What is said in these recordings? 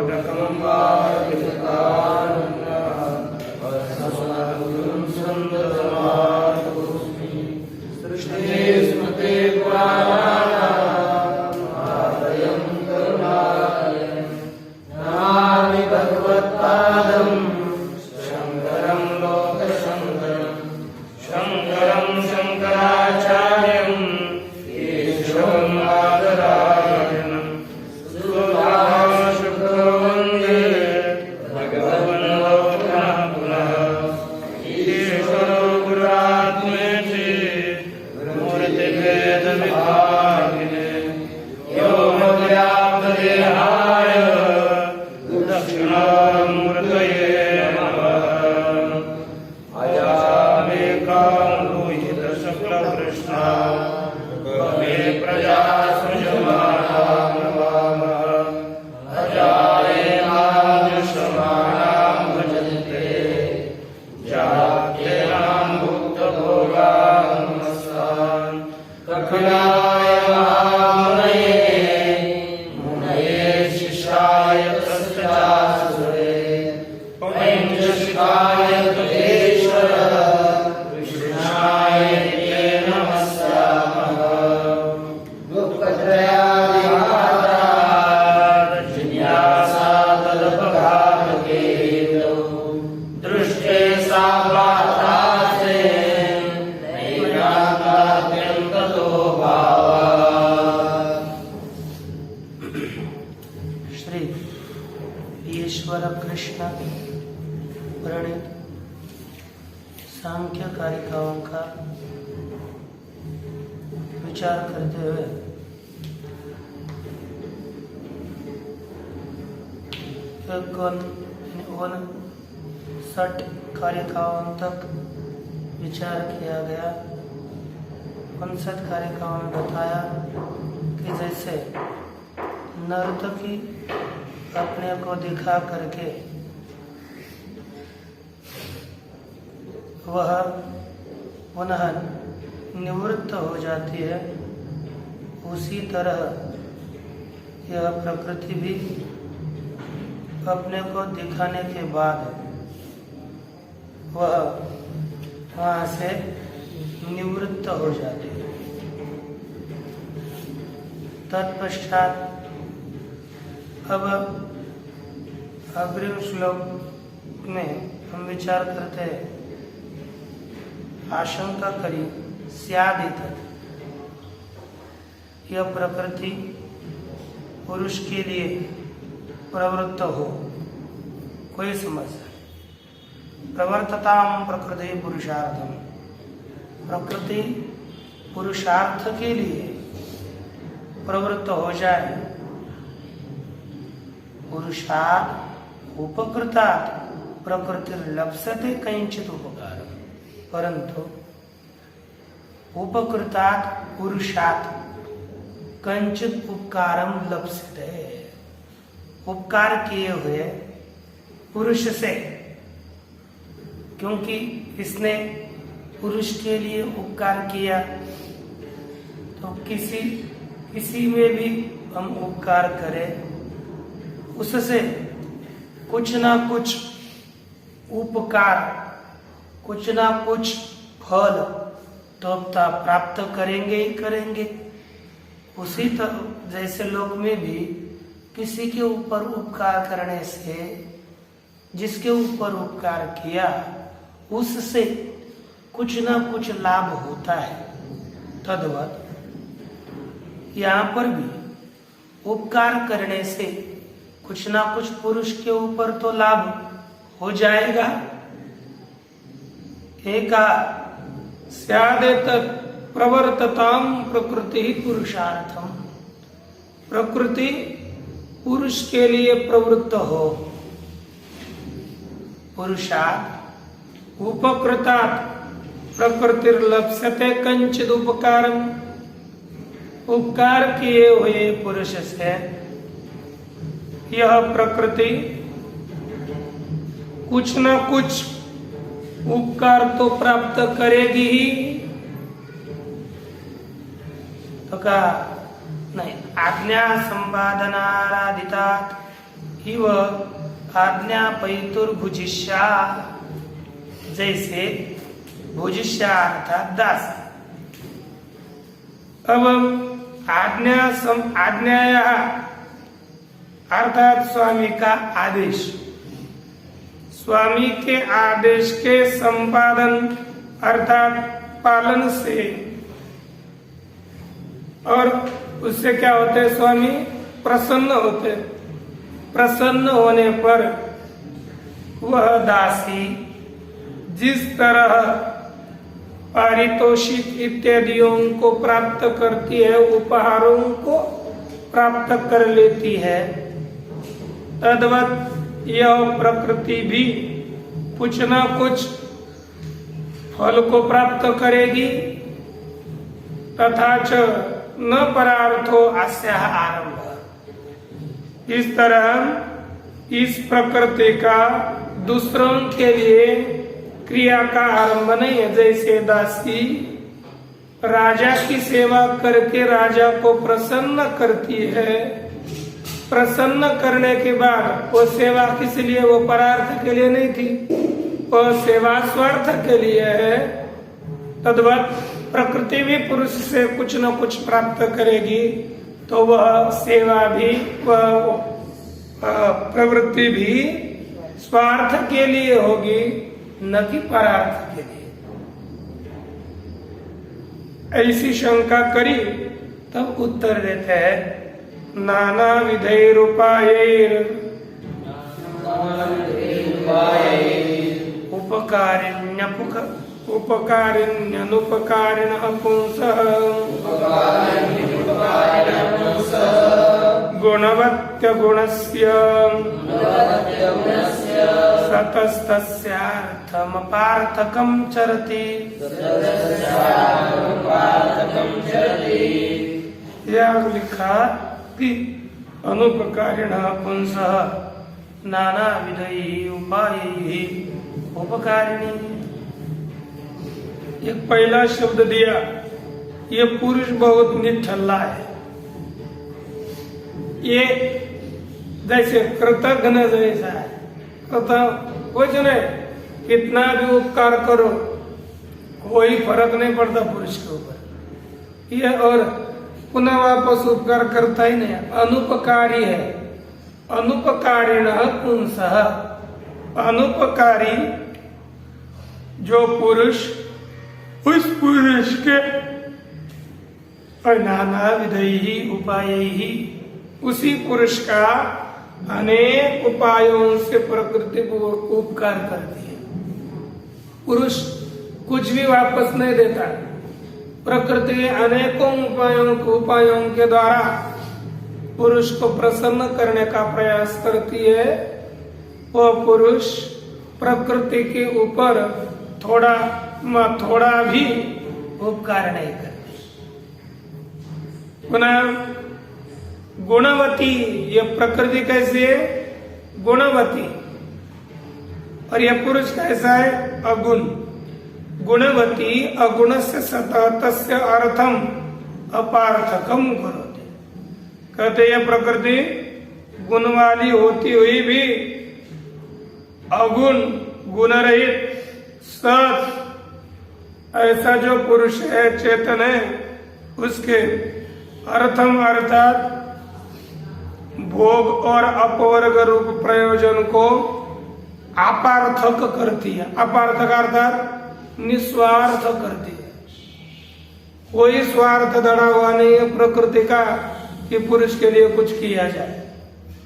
कपटकं वा सृष्टे स्मृते पुराणानामालयं करुणालयं नमामि भगवत्पादं शङ्करं लोकशङ्करं शङ्करं शङ्कराचार्यं केशवं बादरायणं सुभाषुतो वन्दे भगवन्तो पुनः पुनः ईश्वरो गुरुरात्मेति मूर्तिभेदविभागिने व्योमव्याप्तदेहाय दक्षिणामूर्तये नमः अजामेकां लोहितशुक्लकृष्णा मे प्रजा सृजमाना नमामः अजायेनाजुष्माणां भजन्ते जात्येनां भुक्तभोगान् नमस्तान् कखिलाय महामुनये मुनये शिष्याय तस्यासुरे पञ्चशिखाय तदेश्वर कृष्णाय नित्ये नमस्यामः दुःखत्रयादिघातात् जिज्ञासाकल्पघातकेतौ दृष्टे सा वातासे नैरान्तात्यन्ततो भावात्। श्री ईश्वर कृष्ण प्रणीत सांख्य कारिकाओं का विचार करते हुए उन 60 कारिकाओं तक विचार किया गया। 59 कारिकाओं में बताया कि जैसे नर्तकी अपने को दिखा करके वह पुनः निवृत्त हो जाती है, उसी तरह यह प्रकृति भी अपने को दिखाने के बाद वह वहाँ से निवृत्त हो जाती है। तत्पश्चात अब अग्रिम श्लोक में हम विचार करते हैं, आशंका करी स्यादित यह प्रकृति पुरुष के लिए प्रवृत्त हो, कोई समस्या प्रवर्तताम प्रकृति पुरुषार्थम, प्रकृति पुरुषार्थ के लिए प्रवृत्त हो जाए। पुरुषार्थ उपकृतात् प्रकृतिर्लप्स्यते कञ्चित् उपकारम्, परंतु उपकृतात् पुरुषात् कञ्चित् उपकारम लप्स्यते। उपकार किए हुए पुरुष से, क्योंकि इसने पुरुष के लिए उपकार किया, तो किसी में भी हम उपकार करें, उससे कुछ ना कुछ उपकार, कुछ ना कुछ फल तो प्राप्त करेंगे ही करेंगे। उसी तरह जैसे लोक में भी किसी के ऊपर उपकार करने से, जिसके ऊपर उपकार किया उससे कुछ ना कुछ लाभ होता है, तद्वत यहाँ पर भी उपकार करने से कुछ ना कुछ पुरुष के ऊपर तो लाभ हो जाएगा। एका स्यादेत प्रवर्तताम प्रकृति पुरुषार्थम, प्रकृति पुरुष के लिए प्रवृत्त हो। पुरुषार्थ उपकृतात् प्रकृतिर्लप्स्यते कंचिद उपकारम, उपकार किए हुए पुरुष से यह प्रकृति कुछ न कुछ उपकार तो प्राप्त करेगी ही। तो कहा नहीं, आज्ञा संपादनाराधितात इव आज्ञापयितुर्भुजिष्या, जैसे भुजिष्या अर्थात दास। अब आज्ञाया अर्थात स्वामी का आदेश, स्वामी के आदेश के संपादन अर्थात पालन से, और उससे क्या होते हैं, स्वामी प्रसन्न होते। प्रसन्न होने पर वह दासी जिस तरह पारितोषिक इत्यादियों को प्राप्त करती है, उपहारों को प्राप्त कर लेती है, तद्वत यह प्रकृति भी कुछ न कुछ फल को प्राप्त करेगी। तथा च न परार्थो अस्याः आरंभ। इस तरह इस प्रकृति का दूसरों के लिए क्रिया का आरंभ नहीं है। जैसे दासी राजा की सेवा करके राजा को प्रसन्न करती है, प्रसन्न करने के बाद वो सेवा किस लिए, वो परार्थ के लिए नहीं थी, वो सेवा स्वार्थ के लिए है। तद्वत प्रकृति भी पुरुष से कुछ न कुछ प्राप्त करेगी, तो वह सेवा भी, वह प्रवृत्ति भी स्वार्थ के लिए होगी, न कि परार्थ के लिए। ऐसी शंका करी तब उत्तर देते हैं, नाना विधैरुपायैर उपकारिण्यनुपकारिणः पुंसः गुणवत्यगुणस्य सतस्तस्यार्थमपार्थकं चरति। यह लिखा कि अनुपकारिणः पुंसः नानाविधैः उपायैः उपकारिणी। एक पहला शब्द दिया, ये पुरुष बहुत निठल्ला है। ये जैसे कृतघ्न जैसा है। कुछ नहीं, कितना भी उपकार करो कोई फर्क नहीं पड़ता पुरुष के ऊपर, ये और पुनः वापस उपकार करता ही नहीं, अनुपकारी है। अनुपकारिणः पुंसः, अनुपकारी जो पुरुष, उस पुरुष के नाना विधैहि उपायैहि, उसी पुरुष का अनेक उपायों से प्रकृति को उपकार करती है। पुरुष कुछ भी वापस नहीं देता, प्रकृति अनेकों उपायों के द्वारा पुरुष को प्रसन्न करने का प्रयास करती है। वह पुरुष प्रकृति के ऊपर थोड़ा भी उपकार नहीं करते। पुनः गुणवती, ये प्रकृति कैसी है, गुणवती, और यह पुरुष कैसा है, अगुण। गुणवती अगुणस्य सततस्य अर्थम अपार्थकम करोति। कहते यह प्रकृति गुण वाली होती हुई भी अगुण, गुणरहित, सत, ऐसा जो पुरुष है, चेतन है, उसके अर्थम अर्थात भोग और अपवर्ग रूप प्रयोजन को अपार्थक करती है। अपार्थक अर्थात निस्वार्थ करती है। कोई स्वार्थ धड़ा हुआ नहीं है प्रकृति का कि पुरुष के लिए कुछ किया जाए,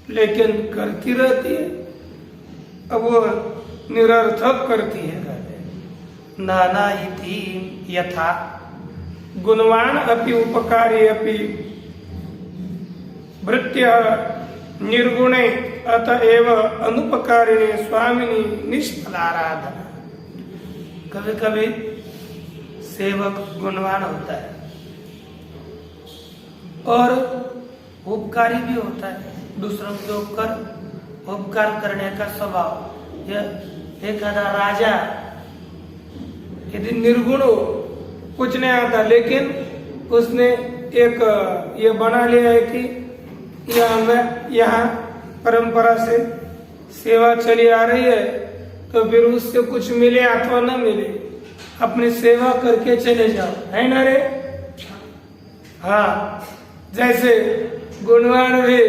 लेकिन करती रहती है। अब वो निरर्थक करती है। नाना इति यथा गुणवान अपि उपकारी अपि भृत्य निर्गुणे अतएव अनुपकारिणे स्वामिनी निष्फलाराधना। कभी कभी सेवक गुणवान होता है और उपकारी भी होता है, दूसरों के ऊपर उपकार करने का स्वभाव। यह एक राजा यदि निर्गुण हो, कुछ नहीं आता, लेकिन उसने एक ये बना लिया है कि यहाँ परंपरा से सेवा चली आ रही है, तो फिर उससे कुछ मिले अथवा न मिले, अपनी सेवा करके चले जाओ, है ना रे? हाँ, जैसे गुणवान भी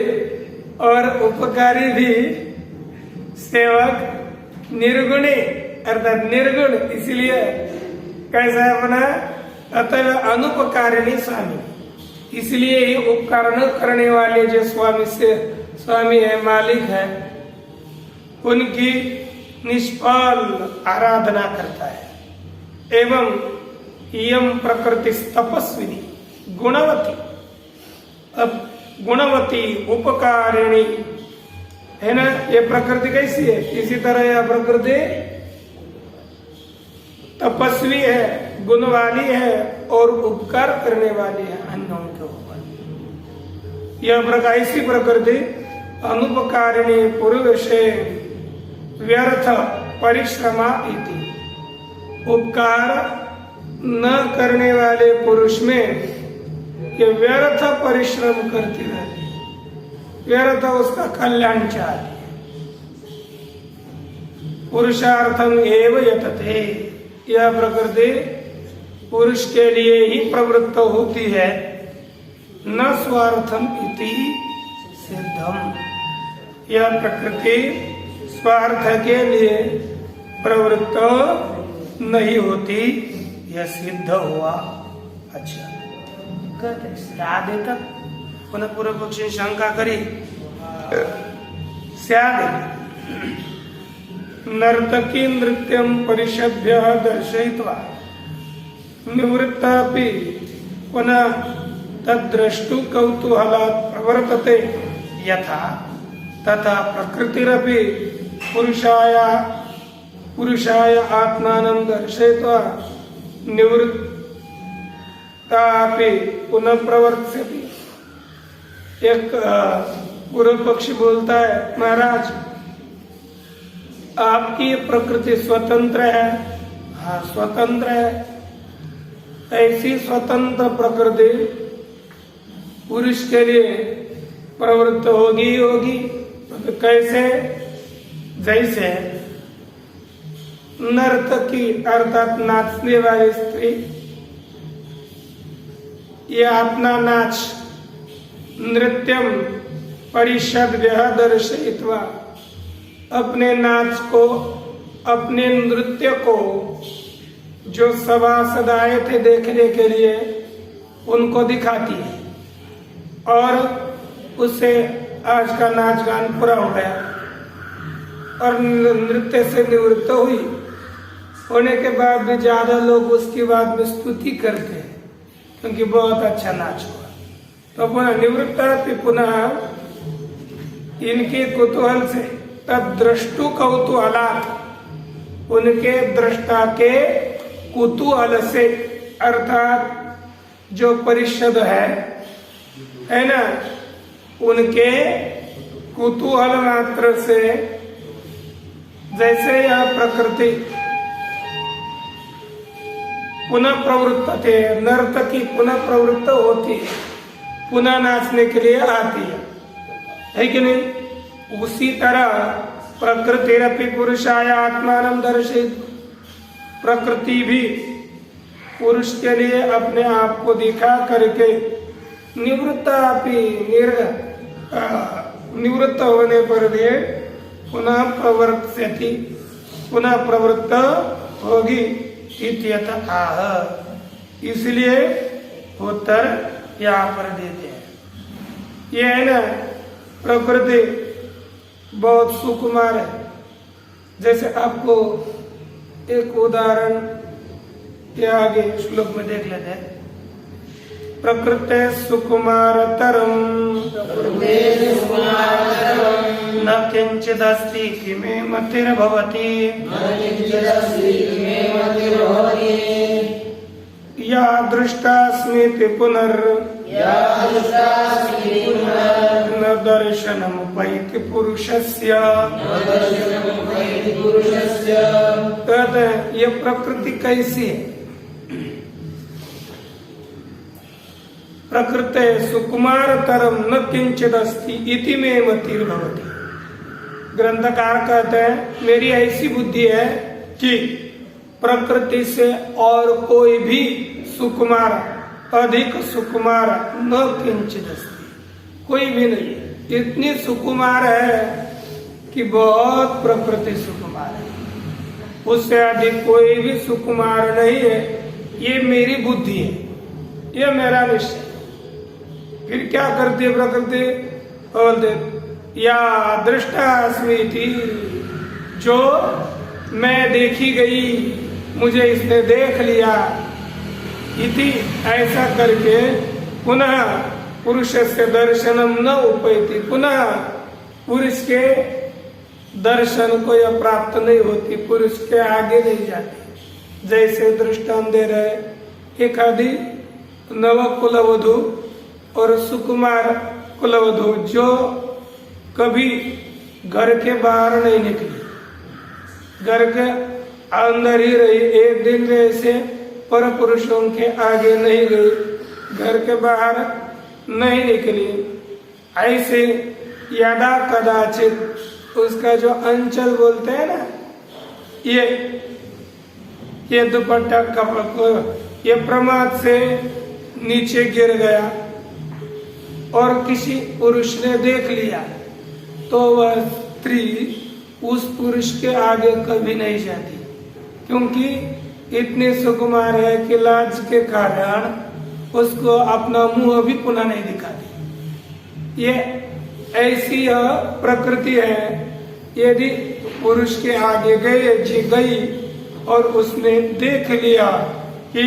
और उपकारी भी सेवक निर्गुणी अर्थात निर्गुण, इसलिए कैसा है अपना अतः अनुपकारिणी स्वामी, इसलिए ही उपकार न करने वाले जो स्वामी है, मालिक है, उनकी निष्फल आराधना करता है। एवं यम प्रकृति तपस्विनी गुणवती, अब गुणवती उपकारिणी है ना, ये प्रकृति कैसी है? इसी तरह यह प्रकृति तपस्वी है, गुण वाली है और उपकार करने वाली है अन्यों के ऊपर। यह प्रकार इसी प्रकृति अनुपकारिणी पुरुषे व्यर्थ परिश्रमा इति, उपकार न करने वाले पुरुष में ये व्यर्थ परिश्रम करती रहती, व्यर्थ उसका कल्याण चाहती है। पुरुषार्थम एव यतते, यह प्रकृति पुरुष के लिए ही प्रवृत्त होती है, न स्वार्थम इति सिद्धम, यह प्रकृति स्वार्थ के लिए प्रवृत्त नहीं होती, यह सिद्ध हुआ। अच्छा, कहते स्यादे तक पुनः पूर्व पक्षी शंका करी, स्यादे नर्तकी नृत्यं परिषद्भ्य दर्शयित्वा निवृत्तापि पुनः तद्द्रष्टु कौतूहलात् प्रवर्तते यथा तथा प्रकृतिरपि पुरुषाय आत्मानं दर्शयित्वा निवृत्तापि पुनः प्रवर्तते। एक पूर्व पक्षी बोलता है, महाराज आपकी प्रकृति स्वतंत्र है। हाँ, स्वतंत्र है। ऐसी स्वतंत्र प्रकृति पुरुष के लिए प्रवृत्त होगी। तो कैसे? जैसे नर्तकी अर्थात नाचने वाली स्त्री, ये अपना नाच नृत्यम परिषद्भ्य दर्शयित्वा, अपने नाच को, अपने नृत्य को जो सभासद आए थे देखने के लिए उनको दिखाती है, और उससे आज का नाच गान पूरा हो गया और नृत्य से निवृत्त हुई। होने के बाद भी ज्यादा लोग उसकी बाद में स्तुति करते हैं क्योंकि बहुत अच्छा नाच हुआ। तो पुनः निवृत्ता पुनः इनके कुतूहल से तब दृष्टु कौतूहलात्, उनके दृष्टा के कुतूहल से, अर्थात जो परिषद है ना, उनके कुतूहल मात्र से, जैसे यह प्रकृति पुनः प्रवृत्त थे, नर्तकी पुनः प्रवृत्त होती है, पुनः नाचने के लिए आती है कि नहीं? उसी तरह प्रकृतिरपि पुरुषाय आत्मानं दर्शित, प्रकृति भी पुरुष के लिए अपने आप को दिखा करके निवृत्त होने पर भी पुनः प्रवर्तती, पुनः प्रवृत्त होगी इत्यत आह। इसलिए उत्तर यहाँ पर देते हैं। ये है ना, प्रकृति बहुत सुकुमार है। जैसे आपको एक उदाहरण के आगे श्लोक में देख लेते हैं। प्रकृते सुकुमारतरम न किंचिदस्ति किमे मतिर्भवति या दृष्टास्मीति पुनर् न दर्शनमुपैति पुरुषस्य। कहते हैं ये प्रकृति कैसी है? प्रकृते सुकुमारतरम न किंचिदस्ति इति मे मतिर्भवति। ग्रंथकार कहते हैं मेरी ऐसी बुद्धि है कि प्रकृति से और कोई भी सुकुमार अधिक सुकुमार न किंचित अस्ति, कोई भी नहीं, इतनी सुकुमार है कि बहुत प्रकृति सुकुमार है, उससे अधिक कोई भी सुकुमार नहीं है। ये मेरी बुद्धि है, ये मेरा निश्चय। फिर क्या करती है प्रकृति? बोलते या दृष्टास्मि थी, जो मैं देखी गई, मुझे इसने देख लिया, इति ऐसा करके पुनः पुरुष से दर्शनम न उपैति, पुनः पुरुष के दर्शन को यह प्राप्त नहीं होती, पुरुष के आगे नहीं जाती। जैसे दृष्टांत दे रहे, एक आदि नव कुलवधु और सुकुमार कुलवधु जो कभी घर के बाहर नहीं निकली, घर के अंदर ही रही, एक दिन में ऐसे पर पुरुषों के आगे नहीं गई, घर के बाहर नहीं निकली, ऐसे यदा कदाचित उसका जो अंचल बोलते हैं ना, ये दुपट्टा कपड़ा ये प्रमाद से नीचे गिर गया और किसी पुरुष ने देख लिया, तो वह स्त्री उस पुरुष के आगे कभी नहीं जाती, क्योंकि इतने सुकुमार है कि लाज के कारण उसको अपना मुंह भी पुनः नहीं दिखाती। ये ऐसी प्रकृति है। यदि पुरुष के आगे गई और उसने देख लिया कि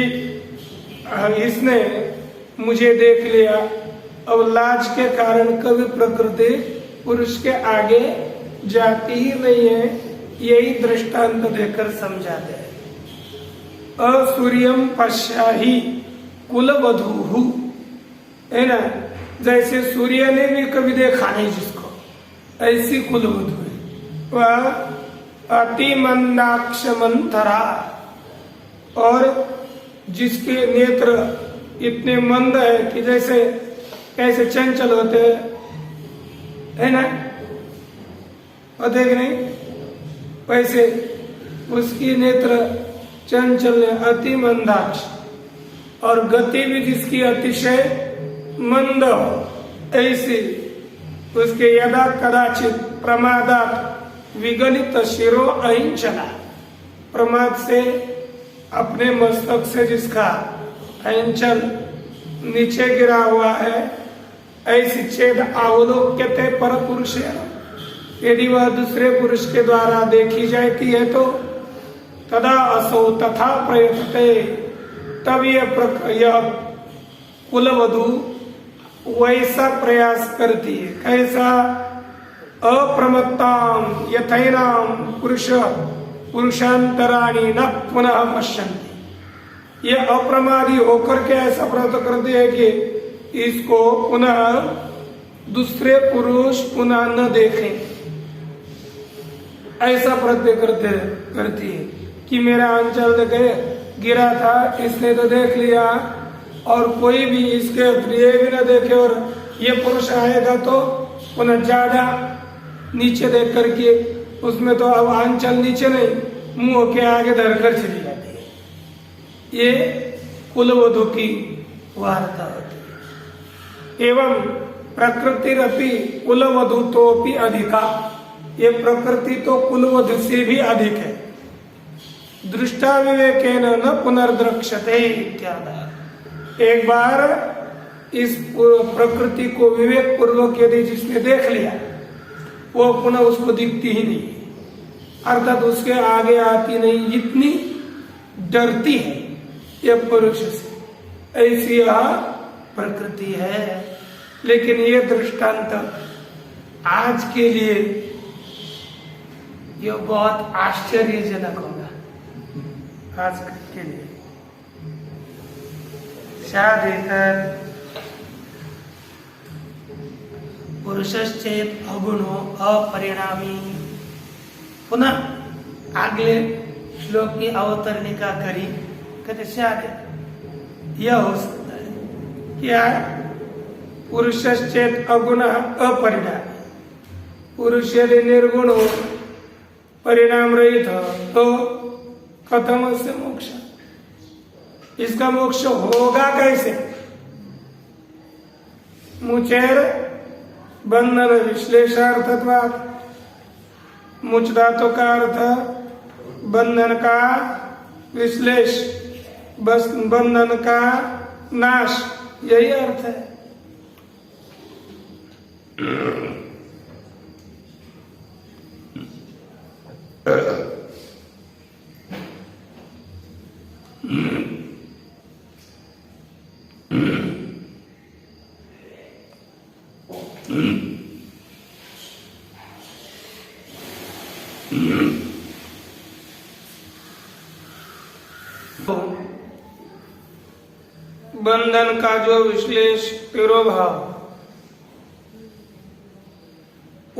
इसने मुझे देख लिया, अब लाज के कारण कभी प्रकृति पुरुष के आगे जाती ही नहीं है। यही दृष्टांत देकर समझाते हैं। असूर्यम पश्याहि कुलवधू, है ना, जैसे सूर्य ने भी कभी देखा नहीं जिसको, ऐसी कुलवधू है। वह अति मंदाक्ष मंथरा, और जिसके नेत्र इतने मंद है कि जैसे कैसे चंचल होते है ना, और देख नहीं, वैसे उसकी नेत्र चंचल है, अति मंदाक्ष, और गति भी जिसकी अतिशय मंद हो, ऐसी उसके यदा कदाचित प्रमादात विगलित शिरो अहिंचला, प्रमाद से अपने मस्तक से जिसका अंचल नीचे गिरा हुआ है, ऐसी चेद अवलोक्यते पर पुरुष, यदि वह दूसरे पुरुष के द्वारा देखी जाती है तो तदा असौ तथा प्रयतते, तब यह कुलवधू वैसा प्रयास करती है। कैसा? अप्रमत्ताम यथैनाम पुरुषांतराणी न पुनः पश्यन्ति, ये अप्रमादी होकर के ऐसा प्रयत्न करती है कि इसको पुनः दूसरे पुरुष पुनः न देखें, ऐसा प्रयत्न करती है कि मेरा अंचल गिरा था, इसने तो देख लिया, और कोई भी इसके प्रिय भी न देखे, और ये पुरुष आएगा तो पुनः ज्यादा नीचे देख करके उसमें तो अब अंचल नीचे नहीं, मुंह के आगे धरकर चली जाती है। ये कुलवधू की वार्ता होती है। एवं प्रकृतिरपि कुलवधू तो भी अधिका, ये प्रकृति तो कुलवधू से भी अधिक है। दृष्टा विवेकेन न पुनर्द्रक्ष्यते इत्यादि। एक बार इस प्रकृति को विवेक पूर्वक यदि जिसने देख लिया, वो पुनः उसको दिखती ही नहीं, अर्थात उसके आगे आती नहीं, इतनी डरती है यह पुरुष से, ऐसी यह प्रकृति है। लेकिन ये दृष्टांत आज के लिए यह बहुत आश्चर्यजनक होगा, आज के लिए। शायद पुरुषश्चेत अगुणो अपरिणामी, पुनः अगले श्लोक की अवतरणिका करी, कहते शायद यह हो सकता है क्या? पुरुषश्चेत अगुण अपरिणामी, पुरुष यदि निर्गुण हो, परिणाम रहित हो, तो कथम से मोक्ष, इसका मोक्ष होगा कैसे? मुचेर बंधन विश्लेषार्थत्वात्, मुच धातु का अर्थ बंधन का विश्लेष, बंधन का नाश, यही अर्थ है। बंधन का जो विश्लेष तिरोभाव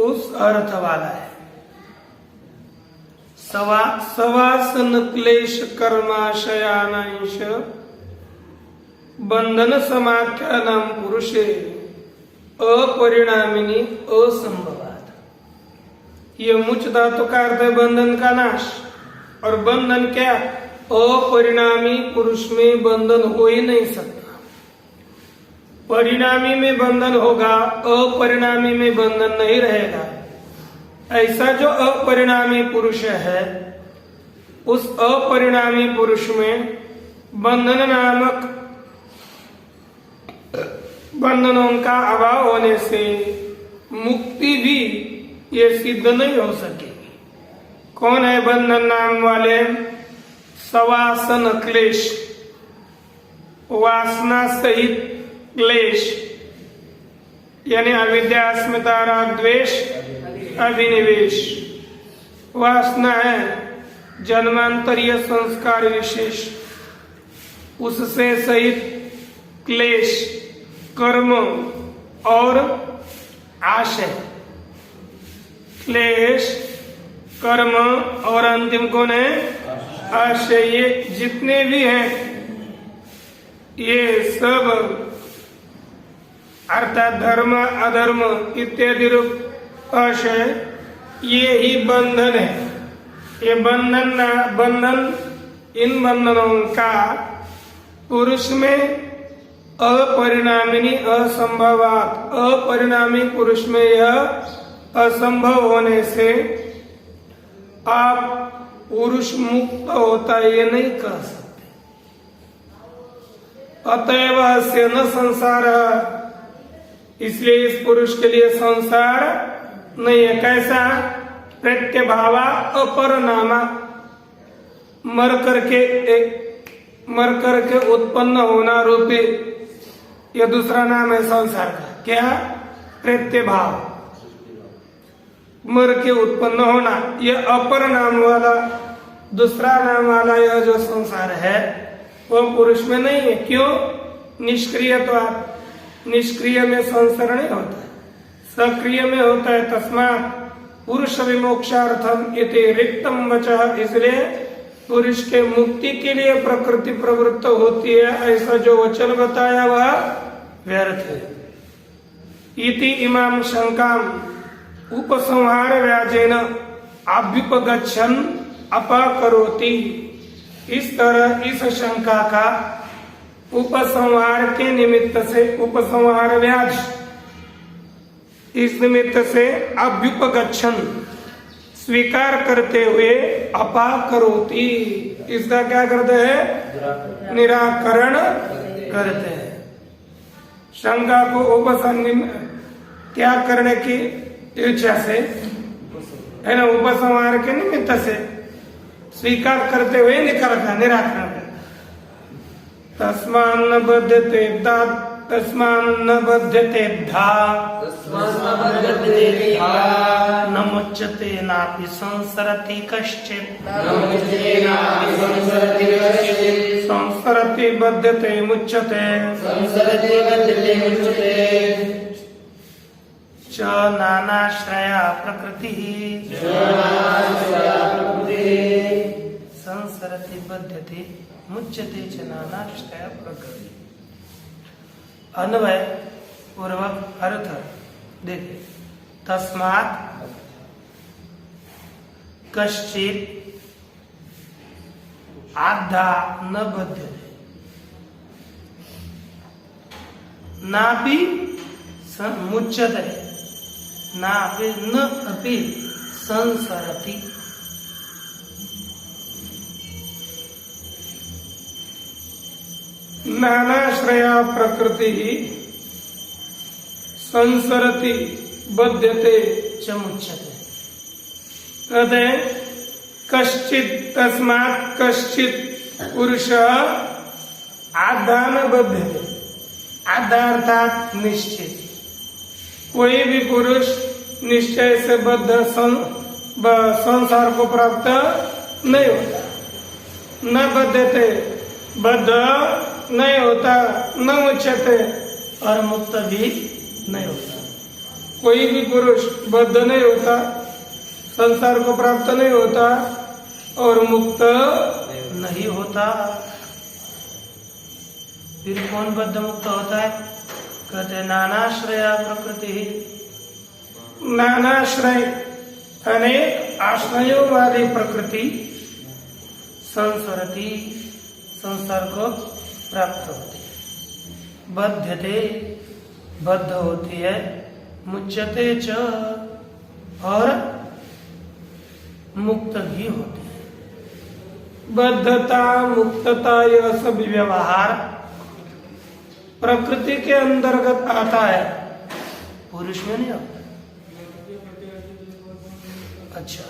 उस अर्थ वाला है। सवासन क्लेश कर्माशयानांश बंधन समाख्यानाम पुरुषे अपरिणामिनी असंभवात्। ये मुच धातु का अर्थ है बंधन का नाश, और बंधन क्या? अपरिणामी पुरुष में बंधन हो ही नहीं सकता। परिणामी में बंधन होगा, अपरिणामी में बंधन नहीं रहेगा। ऐसा जो अपरिणामी पुरुष है, उस अपरिणामी पुरुष में बंधन नामक बंधनों का अभाव होने से मुक्ति भी ये सिद्ध नहीं हो सकेगी। कौन है बंधन नाम वाले? सवासन क्लेश, वासना सहित क्लेश, यानी अविद्या, अस्मिता, राग, द्वेष, अभिनिवेश। वासना है जन्मांतरीय संस्कार विशेष, उससे सहित क्लेश, कर्म और आशय। क्लेश, कर्म और अंतिम कौन है? आशय। ये जितने भी हैं, ये सब अर्थात धर्म, अधर्म इत्यादि रूप आशय, ये ही बंधन है। ये बंधन इन बंधनों का पुरुष में अपरिणामिनी असंभवात, अपरिणामी पुरुष में यह असंभव होने से आप पुरुष मुक्त होता ये नहीं कह सकते। अतएव से न संसार, इसलिए इस पुरुष के लिए संसार नहीं है। कैसा? प्रत्यभावा अपरनामा, मर करके उत्पन्न होना रूपी यह दूसरा नाम है संसार का। क्या? प्रत्यभाव, मर के उत्पन्न होना। यह अपर नाम वाला, दूसरा नाम वाला यह जो संसार है वह पुरुष में नहीं है। क्यों? निष्क्रियत्वात्, निष्क्रिय में संसार नहीं होता, सक्रिय में होता है। तस्मात् पुरुष विमोक्षार्थम इति रिक्तम वचः, इसलिए पुरुष के मुक्ति के लिए प्रकृति प्रवृत्त होती है, ऐसा जो वचन बताया वह व्यर्थ है। इति इमाम शंकाम उपसंहार व्याजेन अभ्युपगच्छन् अपाकरोति। इस तरह इस शंका का उपसंहार के निमित्त से, उपसंहार व्याज, इस निमित्त से अभ्युपगच्छन्, स्वीकार करते हुए अपाकरोति, इसका क्या करते हैं? निराकरण करते हैं। शंका को त्याग करने की इच्छा से, है ना, उपसंहार के निमित्त से स्वीकार करते हुए निराकरण करते। तस्मान्न बध्यते तस्मान्न बध्यते न मुच्यते नापि संसरति कश्चित्, संसरति बध्यते मुच्यते, च नानाश्रया प्रकृतिः, संसरति बध्यते मुच्यते च नानाश्रया प्रकृतिः। अन्वय पूर्वक अर्थ देखे। तस्मात् कश्चित् आधा न बध्यते नापि मुच्यते नापि न अपि संसरति। नानाश्रया प्रकृति संसरति बध्यते च मुच्यते। कहते हैं कश्चित तस्मात् कश्चित पुरुष आधा न बध्यते। आधा अर्थात निश्चित। कोई भी पुरुष निश्चय से बद्ध संसार को प्राप्त नहीं होता। न बद्धते बद्ध नहीं होता, न मुच्यते और मुक्त भी नहीं होता। कोई भी पुरुष बद्ध नहीं होता, संसार को प्राप्त नहीं होता और मुक्त नहीं होता। फिर कौन बद्ध मुक्त होता है? कहते नानाश्रया प्रकृति। नानाश्रय अनेक आश्रयों वाली प्रकृति संसरती संसार को प्राप्त होती है। बध्यते बद्ध होती है, मुच्यते च और मुक्त भी होती है। बद्धता मुक्तता यह सभी व्यवहार प्रकृति के अंतर्गत आता है, पुरुष में नहीं होता। अच्छा,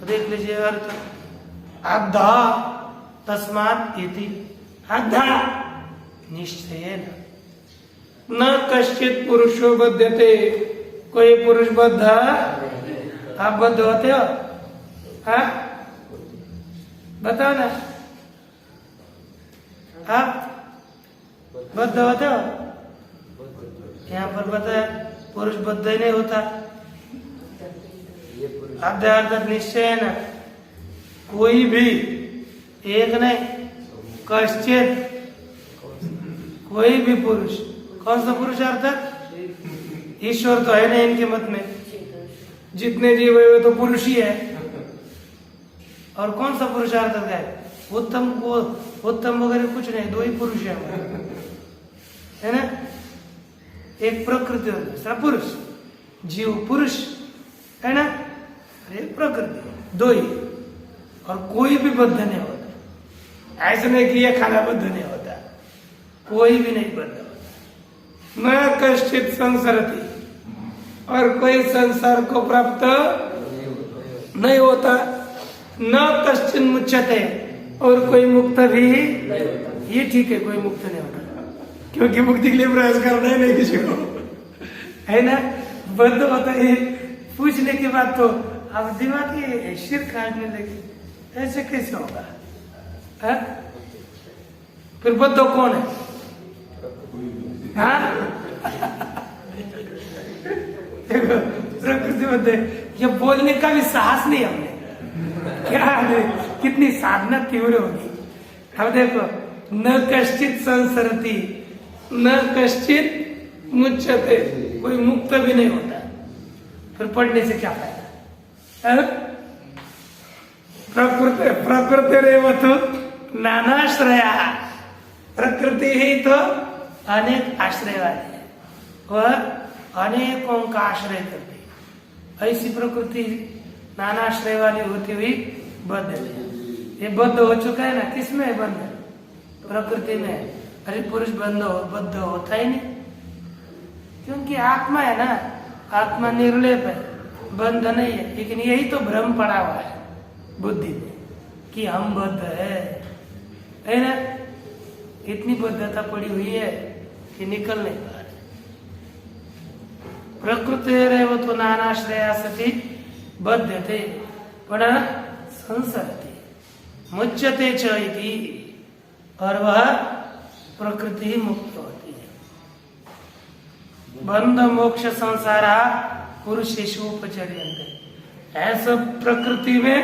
तो देख लीजिए अर्थ। आधा तस्मात् इति आधा निश्चयेन न कश्चित पुरुषो बध्यते। कोई पुरुष बद्ध, आप बद्ध होते हो? हाँ, बताओ ना, आप बद्ध होते हो? यहाँ पर बताया पुरुष बद्ध ही नहीं होता। अध्यात्म निश्चय है ना, कोई भी एक नहीं, कश्चित कोई भी पुरुष। कौन सा पुरुष अर्थात? ईश्वर तो है नहीं इनके मत में, जितने जीव है वो तो पुरुष ही है। और कौन सा पुरुषार्थ है? उत्तम को उत्तम वगैरह कुछ नहीं, दो ही पुरुष है ना। एक प्रकृति और दूसरा पुरुष। जीव पुरुष है ना, एक प्रकृति, दो ही। और कोई भी बद्ध नहीं होता। ऐसा नहीं कि ये खाना बद्ध नहीं होता, कोई भी नहीं बद्ध होता। न कश्चित संसरति, और कोई संसार को प्राप्त नहीं होता। न कश्चिन मुच्यते, और कोई मुक्त भी, ये ठीक है, कोई मुक्त नहीं होता क्योंकि मुक्ति के लिए प्रयास करना है नहीं किसी को, है ना। बद्ध होता है पूछने के बाद तो अब दिमाग के सिर काटने लगे, ऐसे कैसे होगा? है? फिर बद्ध कौन है? हाँ? देखो प्रकृति बद्ध है, ये बोलने का भी साहस नहीं हमने। क्या है, कितनी साधना तीव्र होगी। अब देखो, न कश्चित संसरति न कश्चित मुच्यते, कोई मुक्त भी नहीं होता। फिर पढ़ने से क्या फायदा? प्रकृतिरेव तु नानाश्रया, प्रकृति ही तो अनेक आश्रय वाली है, वह अनेकों का आश्रय करती है। ऐसी प्रकृति नानाश्रय वाली होती हुई बद्ध है। ये बद्ध हो चुका है ना, किसमें है बद्ध? प्रकृति में। अरे पुरुष बद्ध होता ही नहीं, क्योंकि आत्मा है ना, आत्मा निर्लेप है, बंध नहीं है। लेकिन यही तो भ्रम पड़ा हुआ है बुद्धि में कि हम बद्ध है ना। इतनी बद्धता पड़ी हुई है कि निकल नहीं पा रहे। प्रकृति रेव तो नानाश्रया सती बध्यते पुनः संसरति मुच्यते च इति, और वह प्रकृति मुक्त होती है। बंध मोक्ष संसारा पुरुषेषु उपचर्यन्ते, ऐसा प्रकृति में,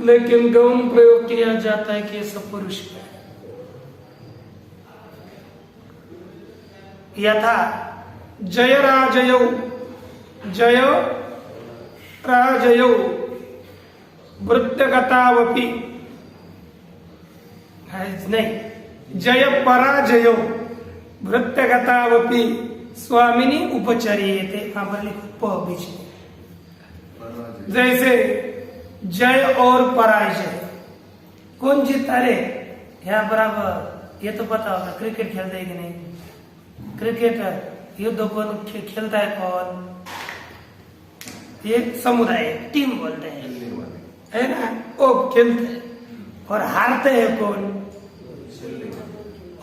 लेकिन गौण प्रयोग किया जाता है कि ये सब पुरुष में। यथा जयराजयौ जयो राजयो वृत्तगतावपि नहीं, जय पराजयो वृत्तगतावपि स्वामिनी उपचर्येते। यहाँ पर लिखो प बीच में। जैसे जय और पराजय, कौन जीतता रे? यहाँ पर अब ये तो पता होगा क्रिकेट खेलते है कि नहीं? क्रिकेट युद्ध कौन खेलता है? कौन? ये समुदाय टीम बोलते हैं, है ना? वो खेलते हैं। और हारते हैं कौन?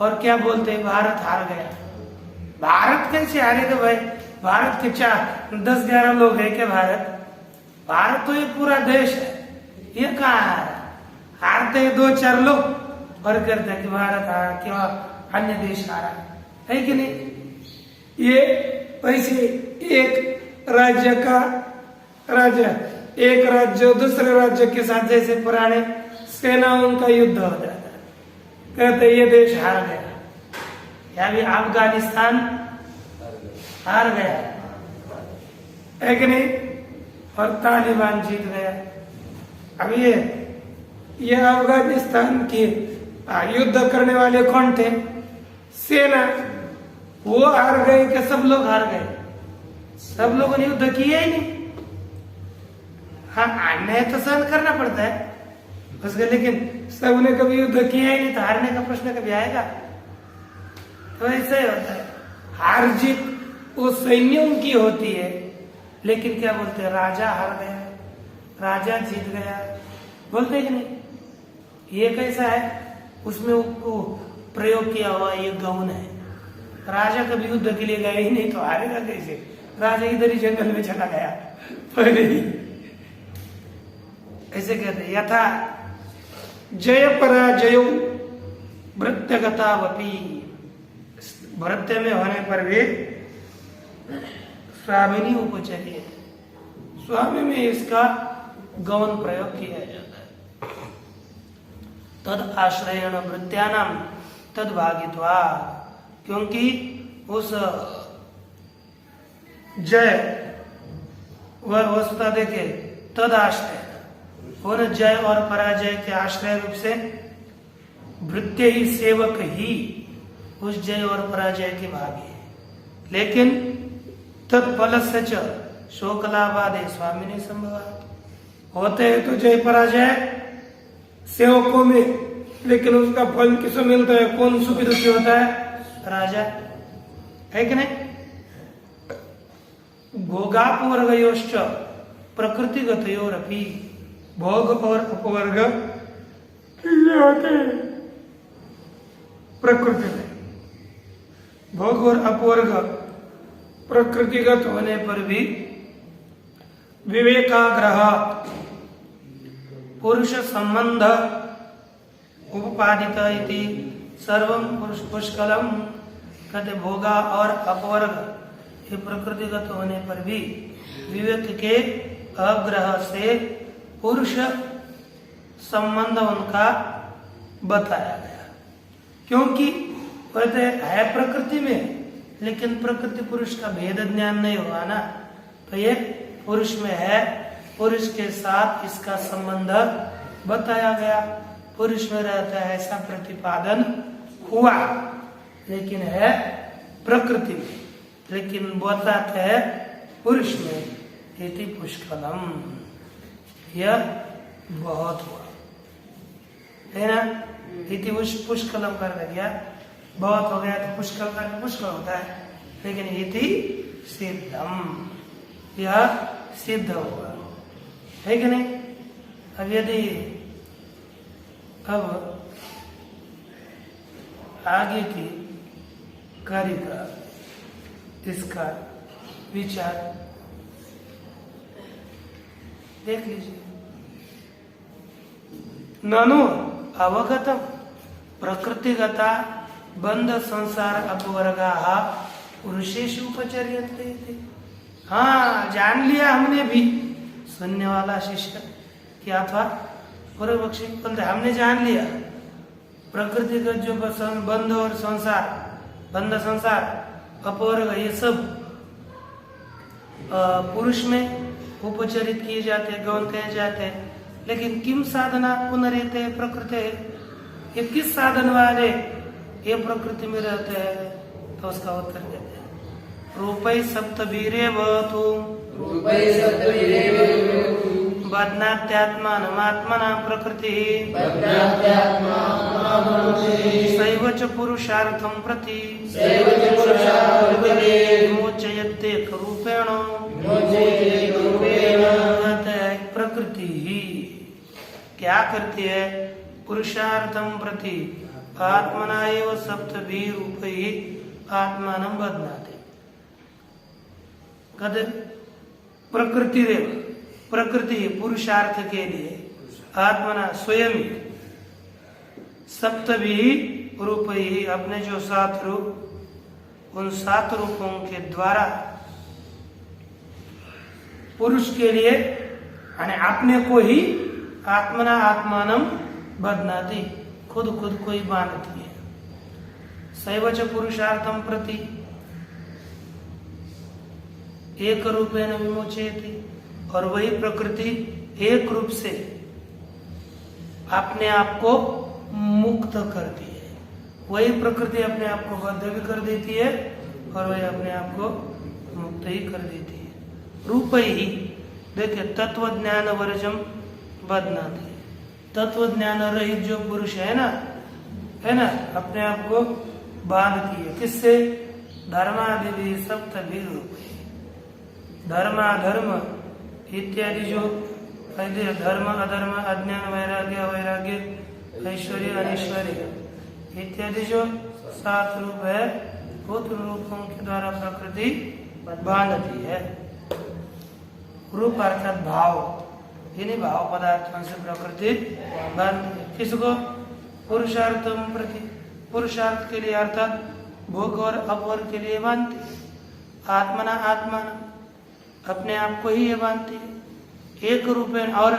और क्या बोलते हैं? भारत हार गया। भारत कैसे हारेगा भाई? भारत के 10-11 लोग हैं क्या? भारत तो ये पूरा देश है, ये कहाँ है? हारते हैं 2-4 लोग और कहते हैं कि भारत हारा, क्यों अन्य देश हारा, है कि नहीं? ये वैसे एक राज्य दूसरे राज्य के साथ जैसे पुराने सेनाओं का युद्ध हो जाता है, कहते ये देश हार गया। या भी अफगानिस्तान हार गया, है कि नहीं? और तालिबान जीत गया। अब ये अफगानिस्तान के युद्ध करने वाले कौन थे? सेना। वो हार गए कि सब लोग हार गए? सब लोगों ने युद्ध किया ही नहीं। हाँ, अन्याय तो सहन करना पड़ता है उसके, लेकिन सबने कभी युद्ध किया ही नहीं तो हारने का प्रश्न कभी आएगा? तो ऐसा ही होता है। हार जीत वो सैन्यों की होती है, लेकिन क्या बोलते हैं? राजा हार गया, राजा जीत गया, बोलते हैं कि नहीं? ये कैसा है? उसमें वो प्रयोग किया हुआ ये गौण है। राजा कभी युद्ध के लिए गया ही नहीं तो हारेगा कैसे? राजा इधर ही जंगल में चला गया पहले ही। ऐसे कहते हैं यथा जय पराजयो वृत्तगतावपि, भृत्य में होने पर भी स्वामिनी उपचर्य, स्वामी में इसका गौण प्रयोग किया जाता है। तद आश्रयण वृत्त्यानाम तद भागित्वा, क्योंकि उस जय वह वस्तुता देखे तद आश्रय, उन जय और पराजय के आश्रय रूप से वृत्य ही सेवक ही उस जय और पराजय के भागी है। लेकिन तत्फल सच शोक लाभादे स्वामी ने संभव होते हैं तो जय पराजय सेवकों में, लेकिन उसका फल किसको मिलता है? कौन सुखी दुखी होता है? राजा, है कि नहीं? भोगापवर्गयोश्च प्रकृतिगतयोरपि, भोग और अपवर्ग होते हैं प्रकृति में। भोग और अपवर्ग प्रकृतिगत होने पर भी विवेकाग्रह पुरुष संबंध उपपादित इति सर्वं पुष्कलम, कहते भोगा और अपवर्ग ये प्रकृतिगत होने पर भी विवेक के अग्रह से पुरुष संबंध उनका बताया गया। क्योंकि कहते है प्रकृति में, लेकिन प्रकृति पुरुष का भेद ज्ञान नहीं हुआ ना, तो ये पुरुष में है, पुरुष के साथ इसका संबंध बताया गया। पुरुष में रहता है ऐसा प्रतिपादन हुआ, लेकिन है प्रकृति में, लेकिन बताते है पुरुष में। इति पुष्कलम, यह बहुत हुआ है ना? इति पुष्कलम कर दिया, बहुत हो गया तो पुष्कल करके पुष्कल होता है, लेकिन इति सिद्धम, यह सिद्ध हुआ, है कि नहीं? अब यदि अब आगे की कार्य का इसका विचार देख लीजिए। ननु अवगतम प्रकृतिगता बंध संसार अपवर्गा पुरुषेषु उपचर्यन्ते। हाँ, जान लिया हमने भी। सुनने वाला शिष्य क्या था? पूर्व पक्षी बोलते हमने जान लिया प्रकृतिगत जो बंध और संसार, बंध संसार अपवर्ग ये सब पुरुष में उपचरित किए जाते हैं, गौण कहे जाते हैं। लेकिन किम साधना पुनरेते प्रकृति, ये किस साधन वाले ये प्रकृति में रहते हैं? तो उसका उत्तर देते हैं रूपै सप्तवीरे वतु रूपै सप्तवीरेषु बध्नात्यात्मानमात्मना प्रकृति बध्नात्यात्मानमात्मना सैव च पुरुषार्थं प्रति सैव च पुरुषार्थं विमोचयते रूपेण विमोचयते प्रकृति ही क्या करती है? पुरुषार्थम प्रति आत्मना एव सप्तभी रूपै आत्मानं बध्नाति। कहते प्रकृति रे प्रकृति पुरुषार्थ के लिए आत्मना स्वयं सप्तभी रूपै अपने जो 7 रूप, उन 7 रूपों के द्वारा पुरुष के लिए यानी अपने को ही आत्मना आत्मानम बध्नाति, खुद को ही बांधती है। सैव च पुरुषार्थम प्रति एक रूपेण विमोचयति, और वही प्रकृति एक रूप से अपने आप को मुक्त करती है। वही प्रकृति अपने आप को बद्ध भी कर देती है और वही अपने आप को मुक्त ही कर देती है। रूप ही देखिए तत्व ज्ञान वर्जम बध्नाति, तत्व ज्ञान रहित जो पुरुष है ना अपने आप को बांधती है। किससे? धर्मादि सप्तभी रूप, धर्माधर्म इत्यादि जो धर्म अधर्म अज्ञान वैराग्य वैराग्य ऐश्वर्य अनैश्वर्य इत्यादि जो 7 रूप है, वो रूपों के द्वारा प्रकृति बांधती है। रूप अर्थात भाव, इन्हीं भाव पदार्थों से प्रकृति बांधती है। किसको? पुरुषार्थम प्रति, पुरुषार्थ के लिए अर्थात भोग और अपवर्ग के लिए बांधती है। आत्मना आत्मा अपने आप को ही ये बांधती है। एक रूपेण और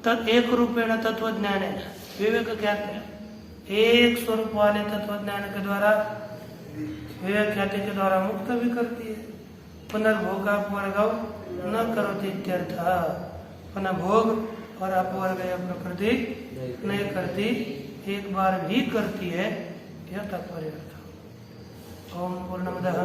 एक रूपेण तत्व ज्ञान है, विवेक कहते हैं। एक स्वरूप वाले तत्व ज्ञान के द्वारा विवेक ख्याति के द्वारा मुक्त भी करती है। पुनर्भोग अपवर्ग न करोति इत्यर्थ, पुनः भोग और अपवर्ग प्रकृति नहीं करती, एक बार भी करती है, यह तात्पर्य। ओम पूर्णमदः